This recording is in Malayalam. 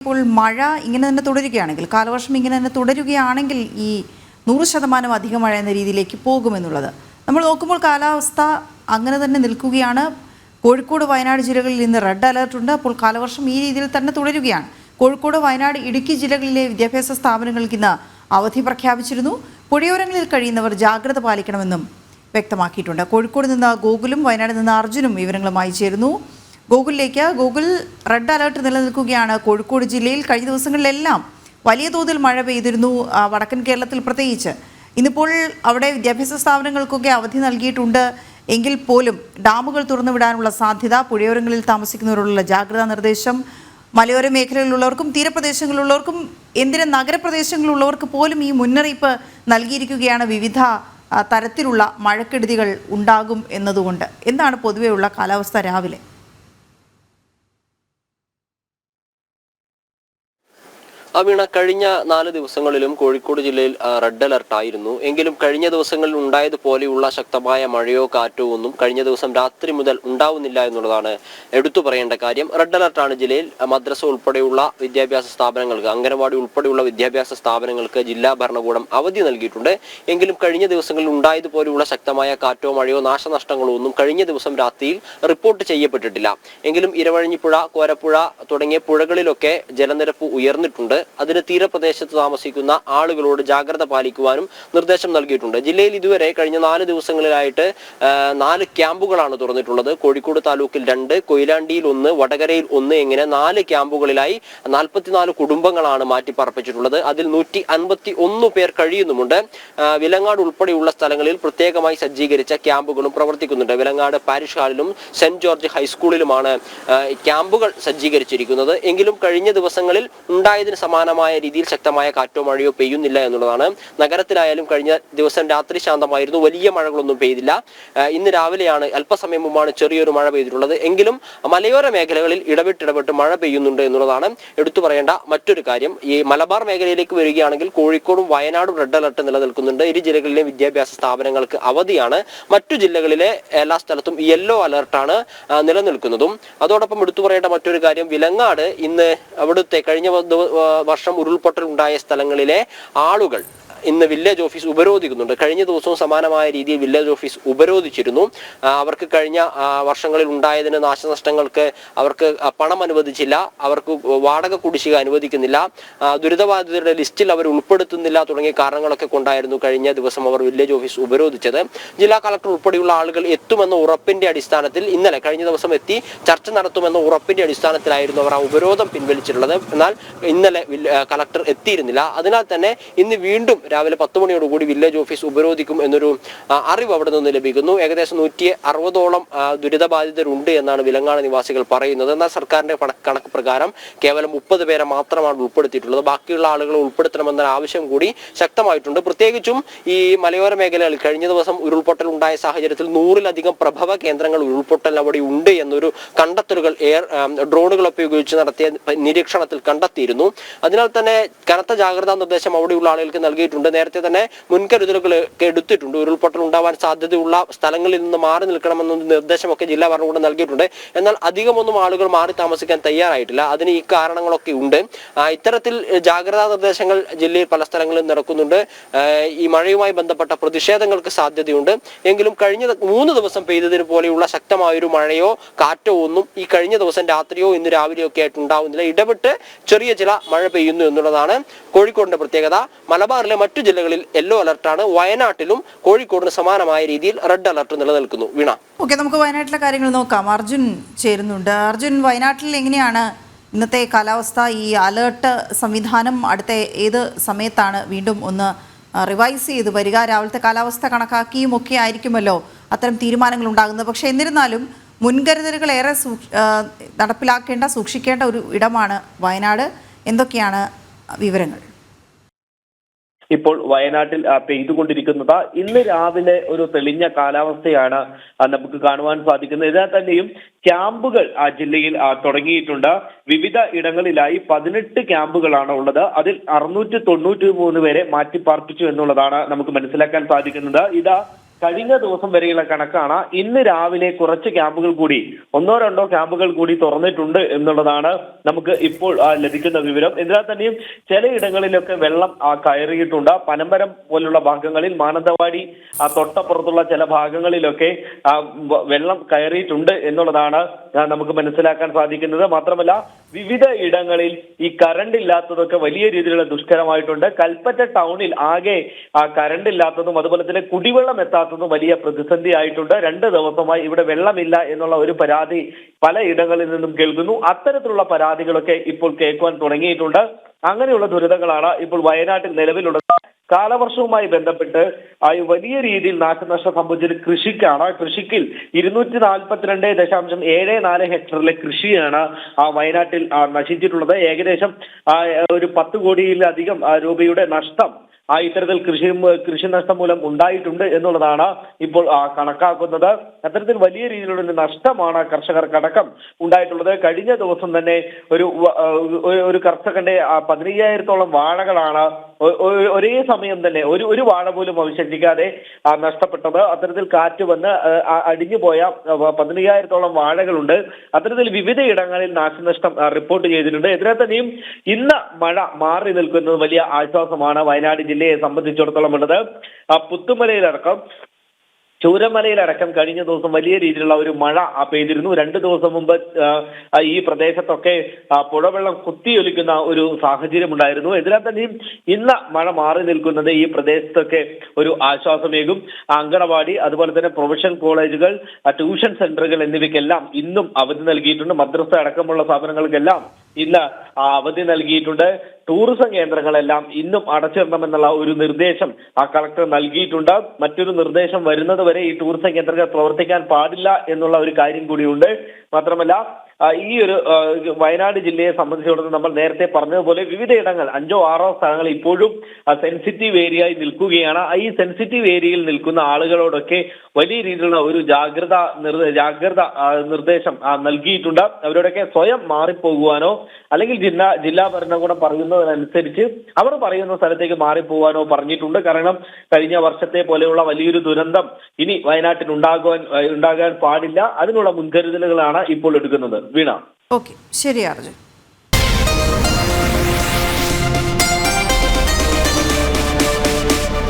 ഇപ്പോൾ മഴ ഇങ്ങനെ തന്നെ തുടരുകയാണെങ്കിൽ, കാലവർഷം ഇങ്ങനെ തന്നെ തുടരുകയാണെങ്കിൽ ഈ 100% അധിക മഴ എന്ന രീതിയിലേക്ക് പോകുമെന്നുള്ളത് നമ്മൾ നോക്കുമ്പോൾ കാലാവസ്ഥ അങ്ങനെ തന്നെ നിൽക്കുകയാണ്. കോഴിക്കോട് വയനാട് ജില്ലകളിൽ ഇന്ന് റെഡ് അലേർട്ടുണ്ട്. അപ്പോൾ കാലവർഷം ഈ രീതിയിൽ തന്നെ തുടരുകയാണ്. കോഴിക്കോട് വയനാട് ഇടുക്കി ജില്ലകളിലെ വിദ്യാഭ്യാസ സ്ഥാപനങ്ങൾക്ക് ഇന്ന് അവധി പ്രഖ്യാപിച്ചിരുന്നു. പുഴയോരങ്ങളിൽ കഴിയുന്നവർ ജാഗ്രത പാലിക്കണമെന്നും വ്യക്തമാക്കിയിട്ടുണ്ട്. കോഴിക്കോട് നിന്ന് ഗോകുലും വയനാട് നിന്ന് അർജുനും വിവരങ്ങളുമായി ചേരുന്നു. ഗൂഗിളിലേക്ക്. ഗൂഗിൾ, റെഡ് അലേർട്ട് നിലനിൽക്കുകയാണ് കോഴിക്കോട് ജില്ലയിൽ. കഴിഞ്ഞ ദിവസങ്ങളിലെല്ലാം വലിയ തോതിൽ മഴ പെയ്തിരുന്നു, വടക്കൻ കേരളത്തിൽ പ്രത്യേകിച്ച്. ഇന്നിപ്പോൾ അവിടെ വിദ്യാഭ്യാസ സ്ഥാപനങ്ങൾക്കൊക്കെ അവധി നൽകിയിട്ടുണ്ട്. എങ്കിൽ പോലും ഡാമുകൾ തുറന്നുവിടാനുള്ള സാധ്യത, പുഴയോരങ്ങളിൽ താമസിക്കുന്നവരുള്ള ജാഗ്രതാ നിർദ്ദേശം, മലയോര മേഖലയിലുള്ളവർക്കും തീരപ്രദേശങ്ങളിലുള്ളവർക്കും എന്തിന് നഗരപ്രദേശങ്ങളിലുള്ളവർക്ക് പോലും ഈ മുന്നറിയിപ്പ് നൽകിയിരിക്കുകയാണ്. വിവിധ തരത്തിലുള്ള മഴക്കെടുതികൾ ഉണ്ടാകും എന്നതുകൊണ്ട് എന്താണ് പൊതുവെയുള്ള കാലാവസ്ഥ രാവിലെ? വീണ, കഴിഞ്ഞ 4 ദിവസങ്ങളിലും കോഴിക്കോട് ജില്ലയിൽ റെഡ് അലർട്ട് ആയിരുന്നു. എങ്കിലും കഴിഞ്ഞ ദിവസങ്ങളിൽ ഉണ്ടായതുപോലെയുള്ള ശക്തമായ മഴയോ കാറ്റോ ഒന്നും കഴിഞ്ഞ ദിവസം രാത്രി മുതൽ ഉണ്ടാവുന്നില്ല എന്നുള്ളതാണ് എടുത്തു പറയേണ്ട കാര്യം. റെഡ് അലർട്ടാണ് ജില്ലയിൽ. മദ്രസ ഉൾപ്പെടെയുള്ള വിദ്യാഭ്യാസ സ്ഥാപനങ്ങൾക്ക്, അംഗനവാടി ഉൾപ്പെടെയുള്ള വിദ്യാഭ്യാസ സ്ഥാപനങ്ങൾക്ക് ജില്ലാ ഭരണകൂടം അവധി നൽകിയിട്ടുണ്ട്. എങ്കിലും കഴിഞ്ഞ ദിവസങ്ങളിൽ ഉണ്ടായതുപോലെയുള്ള ശക്തമായ കാറ്റോ മഴയോ നാശനഷ്ടങ്ങളോ ഒന്നും കഴിഞ്ഞ ദിവസം രാത്രിയിൽ റിപ്പോർട്ട് ചെയ്യപ്പെട്ടിട്ടില്ല. എങ്കിലും ഇരവഴിഞ്ഞിപ്പുഴ, കോരപ്പുഴ തുടങ്ങിയ പുഴകളിലൊക്കെ ജലനിരപ്പ് ഉയർന്നിട്ടുണ്ട്. അതിന് തീരപ്രദേശത്ത് താമസിക്കുന്ന ആളുകളോട് ജാഗ്രത പാലിക്കുവാനും നിർദ്ദേശം നൽകിയിട്ടുണ്ട്. ജില്ലയിൽ ഇതുവരെ കഴിഞ്ഞ 4 ദിവസങ്ങളിലായിട്ട് 4 ക്യാമ്പുകളാണ് തുറന്നിട്ടുള്ളത്. കോഴിക്കോട് താലൂക്കിൽ 2, കൊയിലാണ്ടിയിൽ 1, വടകരയിൽ 1 ഇങ്ങനെ 4 ക്യാമ്പുകളിലായി 44 കുടുംബങ്ങളാണ് മാറ്റിപ്പാർപ്പിച്ചിട്ടുള്ളത്. അതിൽ 151 പേർ കഴിയുന്നുമുണ്ട്. വിലങ്ങാട് ഉൾപ്പെടെയുള്ള സ്ഥലങ്ങളിൽ പ്രത്യേകമായി സജ്ജീകരിച്ച ക്യാമ്പുകളും പ്രവർത്തിക്കുന്നുണ്ട്. വിലങ്ങാട് പാരിഷ് ഹാളിലും സെന്റ് ജോർജ് ഹൈസ്കൂളിലുമാണ് ക്യാമ്പുകൾ സജ്ജീകരിച്ചിരിക്കുന്നത്. എങ്കിലും കഴിഞ്ഞ ദിവസങ്ങളിൽ ഉണ്ടായതിന് സമാനമായ രീതിയിൽ ശക്തമായ കാറ്റോ മഴയോ പെയ്യുന്നില്ല എന്നുള്ളതാണ്. നഗരത്തിലായാലും കഴിഞ്ഞ ദിവസം രാത്രി ശാന്തമായിരുന്നു, വലിയ മഴകളൊന്നും പെയ്തില്ല. ഇന്ന് രാവിലെയാണ്, അല്പസമയം മുമ്പാണ് ചെറിയൊരു മഴ പെയ്തിട്ടുള്ളത്. എങ്കിലും മലയോര മേഖലകളിൽ ഇടവിട്ടിടവിട്ട് മഴ പെയ്യുന്നുണ്ട് എന്നുള്ളതാണ് എടുത്തു പറയേണ്ട മറ്റൊരു കാര്യം. ഈ മലബാർ മേഖലയിലേക്ക് വരികയാണെങ്കിൽ കോഴിക്കോടും വയനാടും റെഡ് അലർട്ട് നിലനിൽക്കുന്നുണ്ട്. ഇരു ജില്ലകളിലെയും വിദ്യാഭ്യാസ സ്ഥാപനങ്ങൾക്ക് അവധിയാണ്. മറ്റു ജില്ലകളിലെ എല്ലാ സ്ഥലത്തും യെല്ലോ അലർട്ടാണ് നിലനിൽക്കുന്നതും. അതോടൊപ്പം എടുത്തു പറയേണ്ട മറ്റൊരു കാര്യം, വിലങ്ങാട് ഇന്ന് അവിടുത്തെ കഴിഞ്ഞ വർഷം ഉരുൾപൊട്ടൽ ഉണ്ടായ സ്ഥലങ്ങളിലെ ആളുകൾ ഇന്ന് വില്ലേജ് ഓഫീസ് ഉപരോധിക്കുന്നുണ്ട്. കഴിഞ്ഞ ദിവസവും സമാനമായ രീതിയിൽ വില്ലേജ് ഓഫീസ് ഉപരോധിച്ചിരുന്നു. അവർക്ക് കഴിഞ്ഞ വർഷങ്ങളിൽ ഉണ്ടായതിന് നാശനഷ്ടങ്ങൾക്ക് അവർക്ക് പണം അനുവദിച്ചില്ല, അവർക്ക് വാടക കുടിശ്ശിക അനുവദിക്കുന്നില്ല, ദുരിതബാധിതരുടെ ലിസ്റ്റിൽ അവർ ഉൾപ്പെടുത്തുന്നില്ല തുടങ്ങിയ കാരണങ്ങളൊക്കെ കൊണ്ടായിരുന്നു കഴിഞ്ഞ ദിവസം അവർ വില്ലേജ് ഓഫീസ് ഉപരോധിച്ചത്. ജില്ലാ കളക്ടർ ഉൾപ്പെടെയുള്ള ആളുകൾ എത്തുമെന്ന ഉറപ്പിന്റെ അടിസ്ഥാനത്തിൽ ഇന്നലെ കഴിഞ്ഞ ദിവസം എത്തി ചർച്ച നടത്തുമെന്ന ഉറപ്പിന്റെ അടിസ്ഥാനത്തിലായിരുന്നു അവർ ആ ഉപരോധം പിൻവലിച്ചിട്ടുള്ളത്. എന്നാൽ ഇന്നലെ കളക്ടർ എത്തിയിരുന്നില്ല. അതിനാൽ തന്നെ ഇന്ന് വീണ്ടും രാവിലെ 10 മണിയോടുകൂടി വില്ലേജ് ഓഫീസ് ഉപരോധിക്കും എന്നൊരു അറിവ് അവിടെ നിന്ന് ലഭിക്കുന്നു. ഏകദേശം 160ഓളം ദുരിതബാധിതരുണ്ട് എന്നാണ് വിലങ്ങാട് നിവാസികൾ പറയുന്നത്. എന്നാൽ സർക്കാരിന്റെ കണക്ക് പ്രകാരം കേവലം 30 പേരെ മാത്രമാണ് ഉൾപ്പെടുത്തിയിട്ടുള്ളത്. ബാക്കിയുള്ള ആളുകളെ ഉൾപ്പെടുത്തണമെന്ന ആവശ്യം കൂടി ശക്തമായിട്ടുണ്ട്. പ്രത്യേകിച്ചും ഈ മലയോര മേഖലകളിൽ കഴിഞ്ഞ ദിവസം ഉരുൾപൊട്ടൽ ഉണ്ടായ സാഹചര്യത്തിൽ 100-ലധികം പ്രഭവ കേന്ദ്രങ്ങൾ ഉരുൾപൊട്ടൽ അവിടെ ഉണ്ട് എന്നൊരു കണ്ടെത്തലുകൾ ഡ്രോണുകളൊക്കെ ഉപയോഗിച്ച് നടത്തിയ നിരീക്ഷണത്തിൽ കണ്ടെത്തിയിരുന്നു. അതിനാൽ തന്നെ കനത്ത ജാഗ്രതാ നിർദ്ദേശം അവിടെയുള്ള ആളുകൾക്ക് നൽകിയിട്ടുണ്ട്. നേരത്തെ തന്നെ മുൻകരുതലുകൾ എടുത്തിട്ടുണ്ട്. ഉരുൾപൊട്ടൽ ഉണ്ടാവാൻ സാധ്യതയുള്ള സ്ഥലങ്ങളിൽ നിന്ന് മാറി നിൽക്കണമെന്ന നിർദ്ദേശമൊക്കെ ജില്ലാ ഭരണകൂടം നൽകിയിട്ടുണ്ട്. എന്നാൽ അധികമൊന്നും ആളുകൾ മാറി താമസിക്കാൻ തയ്യാറായിട്ടില്ല. അതിന് ഈ കാരണങ്ങളൊക്കെ ഉണ്ട്. ഇത്തരത്തിൽ ജാഗ്രതാ നിർദ്ദേശങ്ങൾ ജില്ലയിൽ പല സ്ഥലങ്ങളിലും നടക്കുന്നുണ്ട്. ഈ മഴയുമായി ബന്ധപ്പെട്ട പ്രതിഷേധങ്ങൾക്ക് സാധ്യതയുണ്ട്. എങ്കിലും കഴിഞ്ഞ 3 ദിവസം പെയ്തതിന് പോലെയുള്ള ശക്തമായൊരു മഴയോ കാറ്റോ ഒന്നും ഈ കഴിഞ്ഞ ദിവസം രാത്രിയോ ഇന്ന് രാവിലെയോ ഒക്കെ ആയിട്ട് ഉണ്ടാവുന്നില്ല. ഇടപെട്ട് ചെറിയ ചില മഴ പെയ്യുന്നു എന്നുള്ളതാണ് കോഴിക്കോടിന്റെ പ്രത്യേകത. മലബാറിലെ മറ്റു ജില്ലകളിൽ യെല്ലോ അലർട്ടാണ്. വയനാട്ടിലും കോഴിക്കോടിന് സമാനമായ രീതിയിൽ റെഡ് അലർട്ട് നിലനിൽക്കുന്നു. വീണ, ഓക്കെ, നമുക്ക് വയനാട്ടിലെ കാര്യങ്ങൾ നോക്കാം. അർജുൻ ചേരുന്നുണ്ട്. അർജുൻ, വയനാട്ടിൽ എങ്ങനെയാണ് ഇന്നത്തെ കാലാവസ്ഥ? ഈ അലേർട്ട് സംവിധാനം അടുത്ത ഏത് സമയത്താണ് വീണ്ടും ഒന്ന് റിവൈസ് ചെയ്ത് വരിക? രാവിലത്തെ കാലാവസ്ഥ കണക്കാക്കിയും ഒക്കെ ആയിരിക്കുമല്ലോ അത്തരം തീരുമാനങ്ങൾ ഉണ്ടാകുന്നത്. പക്ഷേ എന്നിരുന്നാലും മുൻകരുതലുകൾ ഏറെ നടപ്പിലാക്കേണ്ട, സൂക്ഷിക്കേണ്ട ഒരു ഇടമാണ് വയനാട്. എന്തൊക്കെയാണ് വിവരങ്ങൾ? ഇപ്പോൾ വയനാട്ടിൽ പെയ്തുകൊണ്ടിരിക്കുന്നത് ഇന്ന് രാവിലെ ഒരു തെളിഞ്ഞ കാലാവസ്ഥയാണ് നമുക്ക് കാണുവാൻ സാധിക്കുന്നത്. ഇതിനാൽ തന്നെയും ക്യാമ്പുകൾ ജില്ലയിൽ തുടങ്ങിയിട്ടുണ്ട്. വിവിധ ഇടങ്ങളിലായി 18 ക്യാമ്പുകളാണ് ഉള്ളത്. അതിൽ 693 പേരെ മാറ്റിപ്പാർപ്പിച്ചു എന്നുള്ളതാണ് നമുക്ക് മനസ്സിലാക്കാൻ സാധിക്കുന്നത്. കഴിഞ്ഞ ദിവസം വരെയുള്ള കണക്കാണ്. ഇന്ന് രാവിലെ കുറച്ച് ക്യാമ്പുകൾ കൂടി, 1-2 ക്യാമ്പുകൾ കൂടി തുറന്നിട്ടുണ്ട് എന്നുള്ളതാണ് നമുക്ക് ഇപ്പോൾ ലഭിക്കുന്ന വിവരം. എന്നാൽ തന്നെയും ചിലയിടങ്ങളിലൊക്കെ വെള്ളം കയറിയിട്ടുണ്ട്. പനമ്പരം പോലുള്ള ഭാഗങ്ങളിൽ, മാനന്തവാടി തൊട്ടപ്പുറത്തുള്ള ചില ഭാഗങ്ങളിലൊക്കെ വെള്ളം കയറിയിട്ടുണ്ട് എന്നുള്ളതാണ് നമുക്ക് മനസ്സിലാക്കാൻ സാധിക്കുന്നത്. മാത്രമല്ല വിവിധ ഇടങ്ങളിൽ ഈ കറണ്ട് ഇല്ലാത്തതൊക്കെ വലിയ രീതിയിലുള്ള ദുഷ്കരമായിട്ടുണ്ട്. കൽപ്പറ്റ ടൗണിൽ ആകെ കറണ്ട് ഇല്ലാത്തതും അതുപോലെ തന്നെ കുടിവെള്ളം എത്താത്തതും വലിയ പ്രതിസന്ധി ആയിട്ടുണ്ട്. 2 ദിവസമായി ഇവിടെ വെള്ളമില്ല എന്നുള്ള ഒരു പരാതി പല ഇടങ്ങളിൽ നിന്നും കേൾക്കുന്നു. അത്തരത്തിലുള്ള പരാതികളൊക്കെ ഇപ്പോൾ കേൾക്കുവാൻ തുടങ്ങിയിട്ടുണ്ട്. അങ്ങനെയുള്ള ദുരിതങ്ങളാണ് ഇപ്പോൾ വയനാട്ടിൽ നിലവിലുള്ളത്. കാലവർഷവുമായി ബന്ധപ്പെട്ട് വലിയ രീതിയിൽ നാശനഷ്ടം സംഭവിച്ചൊരു കൃഷിക്കാണ്. കൃഷിക്കിൽ 242.74 ഹെക്ടറിലെ കൃഷിയാണ് വയനാട്ടിൽ നശിച്ചിട്ടുള്ളത്. ഏകദേശം ഒരു 10 കോടിയിലധികം രൂപയുടെ നഷ്ടം ഇത്തരത്തിൽ കൃഷി നഷ്ടം മൂലം ഉണ്ടായിട്ടുണ്ട് എന്നുള്ളതാണ് ഇപ്പോൾ കണക്കാക്കുന്നത്. അത്തരത്തിൽ വലിയ രീതിയിലുള്ള നഷ്ടമാണ് കർഷകർക്കടക്കം ഉണ്ടായിട്ടുള്ളത്. കഴിഞ്ഞ ദിവസം തന്നെ ഒരു കർഷകന്റെ 15,000-ഓളം വാഴകളാണ് ഒരേ സമയം തന്നെ ഒരു വാഴ പോലും അവശേഷിക്കാതെ നഷ്ടപ്പെട്ടത്. അത്തരത്തിൽ കാറ്റ് വന്ന് അടിഞ്ഞുപോയ 15,000-ഓളം വാഴകളുണ്ട്. അത്തരത്തിൽ വിവിധ ഇടങ്ങളിൽ നാശനഷ്ടം റിപ്പോർട്ട് ചെയ്തിട്ടുണ്ട്. ഇതിനെ തന്നെയും ഇന്ന് മഴ മാറി നിൽക്കുന്നത് വലിയ ആശ്വാസമാണ് വയനാട് ജില്ലയെ സംബന്ധിച്ചിടത്തോളം ഉള്ളത്. പുത്തുമലയിലടക്കം ചൂരമലയിലടക്കം കഴിഞ്ഞ ദിവസം വലിയ രീതിയിലുള്ള ഒരു മഴ പെയ്തിരുന്നു. 2 ദിവസം മുമ്പ് ഈ പ്രദേശത്തൊക്കെ പുഴവെള്ളം കുത്തിയൊലിക്കുന്ന ഒരു സാഹചര്യം ഉണ്ടായിരുന്നു. ഇതിനാൽ തന്നെയും ഇന്ന് മഴ മാറി നിൽക്കുന്നത് ഈ പ്രദേശത്തൊക്കെ ഒരു ആശ്വാസമേകും. അങ്കണവാടി, അതുപോലെ തന്നെ പ്രൊഫഷണൽ കോളേജുകൾ, ട്യൂഷൻ സെന്ററുകൾ എന്നിവയ്ക്കെല്ലാം ഇന്നും അവധി നൽകിയിട്ടുണ്ട്. മദ്രസ അടക്കമുള്ള സ്ഥാപനങ്ങൾക്കെല്ലാം ഇന്ന് അവധി നൽകിയിട്ടുണ്ട്. ടൂറിസം കേന്ദ്രങ്ങളെല്ലാം ഇന്നും അടച്ചിടണമെന്നുള്ള ഒരു നിർദ്ദേശം കളക്ടർ നൽകിയിട്ടുണ്ട്. മറ്റൊരു നിർദ്ദേശം വരുന്നത് വരെ ഈ ടൂറിസം കേന്ദ്രങ്ങൾ പ്രവർത്തിക്കാൻ പാടില്ല എന്നുള്ള ഒരു കാര്യം കൂടിയുണ്ട്. മാത്രമല്ല ഈ ഒരു വയനാട് ജില്ലയെ സംബന്ധിച്ചിടത്തോളം നമ്മൾ നേരത്തെ പറഞ്ഞതുപോലെ വിവിധ ഇടങ്ങൾ 5-6 സ്ഥലങ്ങൾ ഇപ്പോഴും സെൻസിറ്റീവ് ഏരിയയായി നിൽക്കുകയാണ്. ഈ സെൻസിറ്റീവ് ഏരിയയിൽ നിൽക്കുന്ന ആളുകളോടൊക്കെ വലിയ രീതിയിലുള്ള ഒരു ജാഗ്രത നിർദ്ദേശം നൽകിയിട്ടുണ്ട്. അവരോടൊക്കെ സ്വയം മാറിപ്പോകുവാനോ അല്ലെങ്കിൽ ജില്ലാ ഭരണകൂടം പറയുന്നതിനനുസരിച്ച് അവർ പറയുന്ന സ്ഥലത്തേക്ക് മാറിപ്പോകാനോ പറഞ്ഞിട്ടുണ്ട്. കാരണം കഴിഞ്ഞ വർഷത്തെ പോലെയുള്ള വലിയൊരു ദുരന്തം ഇനി വയനാട്ടിൽ ഉണ്ടാകാൻ പാടില്ല. അതിനുള്ള മുൻകരുതലുകളാണ് ഇപ്പോൾ എടുക്കുന്നത്. വീണ. ഓക്കെ, ശരി അർജുൻ.